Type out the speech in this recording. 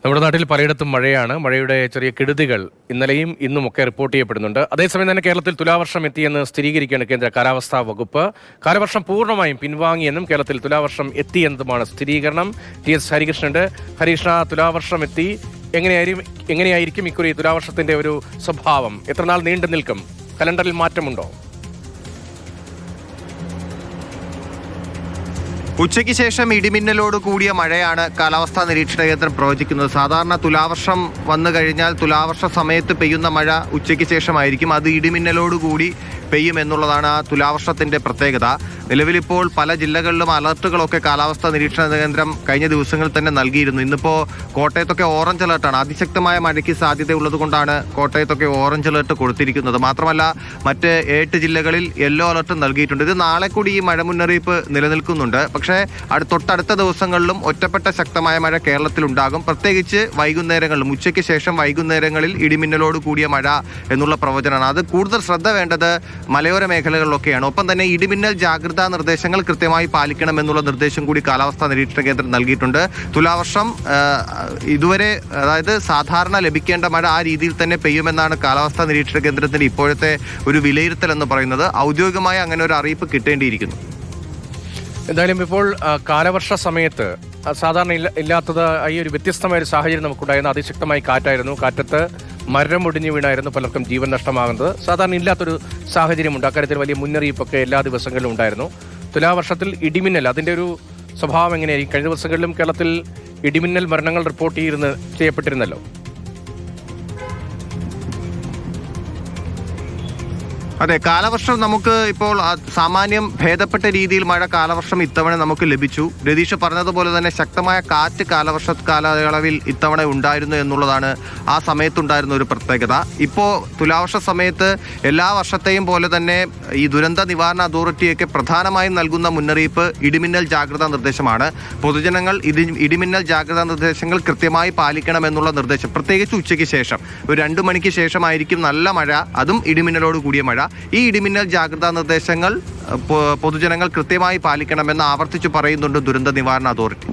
നമ്മുടെ നാട്ടിൽ പലയിടത്തും മഴയാണ്. മഴയുടെ ചെറിയ കെടുതികൾ ഇന്നലെയും ഇന്നുമൊക്കെ റിപ്പോർട്ട് ചെയ്യപ്പെടുന്നുണ്ട്. അതേസമയം തന്നെ കേരളത്തിൽ തുലാവർഷം എത്തിയെന്ന് സ്ഥിരീകരിക്കുകയാണ് കേന്ദ്ര കാലാവസ്ഥാ വകുപ്പ്. കാലവർഷം പൂർണ്ണമായും പിൻവാങ്ങിയെന്നും കേരളത്തിൽ തുലാവർഷം എത്തിയെന്നതുമാണ് സ്ഥിരീകരണം. ടി.എസ്. ഹരികൃഷ്ണനുണ്ട്. ഹരികൃഷ്ണ, തുലാവർഷം എത്തി. എങ്ങനെയായിരിക്കും ഇക്കുറി തുലാവർഷത്തിന്റെ ഒരു സ്വഭാവം? എത്ര നാൾ നീണ്ടു നിൽക്കും? കലണ്ടറിൽ മാറ്റമുണ്ടോ? ഉച്ചയ്ക്ക് ശേഷം ഇടിമിന്നലോട് കൂടിയ മഴയാണ് കാലാവസ്ഥാ നിരീക്ഷണ കേന്ദ്രം പ്രവചിക്കുന്നത്. സാധാരണ തുലാവർഷം വന്നു കഴിഞ്ഞാൽ തുലാവർഷ സമയത്ത് പെയ്യുന്ന മഴ ഉച്ചയ്ക്ക് ശേഷമായിരിക്കും. അത് ഇടിമിന്നലോട് കൂടി പെയ്യും എന്നുള്ളതാണ് ആ തുലാവർഷത്തിന്റെ പ്രത്യേകത. നിലവിലിപ്പോൾ പല ജില്ലകളിലും അലർട്ടുകളൊക്കെ കാലാവസ്ഥാ നിരീക്ഷണ കേന്ദ്രം കഴിഞ്ഞ ദിവസങ്ങളിൽ തന്നെ നൽകിയിരുന്നു. ഇന്നിപ്പോൾ കോട്ടയത്തൊക്കെ ഓറഞ്ച് അലർട്ടാണ്. അതിശക്തമായ മഴയ്ക്ക് സാധ്യതയുള്ളത് കൊണ്ടാണ് കോട്ടയത്തൊക്കെ ഓറഞ്ച് അലർട്ട് കൊടുത്തിരിക്കുന്നത്. മാത്രമല്ല മറ്റ് 8 ജില്ലകളിൽ യെല്ലോ അലർട്ട് നൽകിയിട്ടുണ്ട്. ഇത് നാളെ കൂടി ഈ മഴ മുന്നറിയിപ്പ് നിലനിൽക്കുന്നുണ്ട്. പക്ഷേ തൊട്ടടുത്ത ദിവസങ്ങളിലും ഒറ്റപ്പെട്ട ശക്തമായ മഴ കേരളത്തിലുണ്ടാകും. പ്രത്യേകിച്ച് വൈകുന്നേരങ്ങളിലും ഉച്ചയ്ക്ക് ശേഷം വൈകുന്നേരങ്ങളിൽ ഇടിമിന്നലോട് കൂടിയ മഴ എന്നുള്ള പ്രവചനമാണ്. അത് കൂടുതൽ ശ്രദ്ധ വേണ്ടത് മലയോര മേഖലകളിലൊക്കെയാണ്. ഒപ്പം തന്നെ ഇടിമിന്നൽ ജാഗ്രതാ നിർദ്ദേശങ്ങൾ കൃത്യമായി പാലിക്കണമെന്നുള്ള നിർദ്ദേശം കൂടി കാലാവസ്ഥാ നിരീക്ഷണ കേന്ദ്രം നൽകിയിട്ടുണ്ട്. തുലാവർഷം ഇതുവരെ, അതായത് സാധാരണ ലഭിക്കേണ്ട മഴ ആ രീതിയിൽ തന്നെ പെയ്യുമെന്നാണ് കാലാവസ്ഥാ നിരീക്ഷണ കേന്ദ്രത്തിന്റെ ഇപ്പോഴത്തെ ഒരു വിലയിരുത്തൽ എന്ന് പറയുന്നത്. ഔദ്യോഗികമായി അങ്ങനെ ഒരു അറിയിപ്പ് കിട്ടേണ്ടിയിരിക്കുന്നു. എന്തായാലും ഇപ്പോൾ കാലവർഷ സമയത്ത് സാധാരണ ഇല്ലാത്തത് ഈ ഒരു വ്യത്യസ്തമായ ഒരു സാഹചര്യം നമുക്കുണ്ടായിരുന്നു. അതിശക്തമായി കാറ്റായിരുന്നു. കാറ്റത്ത് മരം ഒടിഞ്ഞു വീണായിരുന്നു പലർക്കും ജീവൻ നഷ്ടമാകുന്നത്. സാധാരണ ഇല്ലാത്തൊരു സാഹചര്യമുണ്ട്. അക്കാര്യത്തിൽ വലിയ മുന്നറിയിപ്പൊക്കെ എല്ലാ ദിവസങ്ങളിലും ഉണ്ടായിരുന്നു. തുലാവർഷത്തിൽ ഇടിമിന്നൽ, അതിൻ്റെ ഒരു സ്വഭാവം എങ്ങനെയായിരിക്കും? കഴിഞ്ഞ ദിവസങ്ങളിലും കേരളത്തിൽ ഇടിമിന്നൽ മരണങ്ങൾ റിപ്പോർട്ട് ചെയ്യപ്പെട്ടിരുന്നല്ലോ. അതെ, കാലവർഷം നമുക്ക് ഇപ്പോൾ സാമാന്യം ഭേദപ്പെട്ട രീതിയിൽ മഴ കാലവർഷം ഇത്തവണ നമുക്ക് ലഭിച്ചു. രതീഷ് പറഞ്ഞതുപോലെ തന്നെ ശക്തമായ കാറ്റ് കാലവർഷ കാലയളവിൽ ഇത്തവണ ഉണ്ടായിരുന്നു എന്നുള്ളതാണ് ആ സമയത്തുണ്ടായിരുന്ന ഒരു പ്രത്യേകത. ഇപ്പോൾ തുലാവർഷ സമയത്ത് എല്ലാ വർഷത്തെയും പോലെ തന്നെ ഈ ദുരന്ത നിവാരണ അതോറിറ്റിയൊക്കെ പ്രധാനമായും നൽകുന്ന മുന്നറിയിപ്പ് ഇടിമിന്നൽ ജാഗ്രതാ നിർദ്ദേശമാണ്. പൊതുജനങ്ങൾ ഇടിമിന്നൽ ജാഗ്രതാ നിർദ്ദേശങ്ങൾ കൃത്യമായി പാലിക്കണമെന്നുള്ള നിർദ്ദേശം, പ്രത്യേകിച്ച് ഉച്ചയ്ക്ക് ശേഷം ഒരു 2 മണിക്ക് ശേഷമായിരിക്കും നല്ല മഴ, അതും ഇടിമിന്നലോട് കൂടിയ മഴ. ഈ ഇടിമിന്നൽ ജാഗ്രതാ നിർദ്ദേശങ്ങൾ പൊതുജനങ്ങൾ കൃത്യമായി പാലിക്കണമെന്ന് ആവർത്തിച്ചു പറയുന്നുണ്ട് ദുരന്ത നിവാരണ അതോറിറ്റി.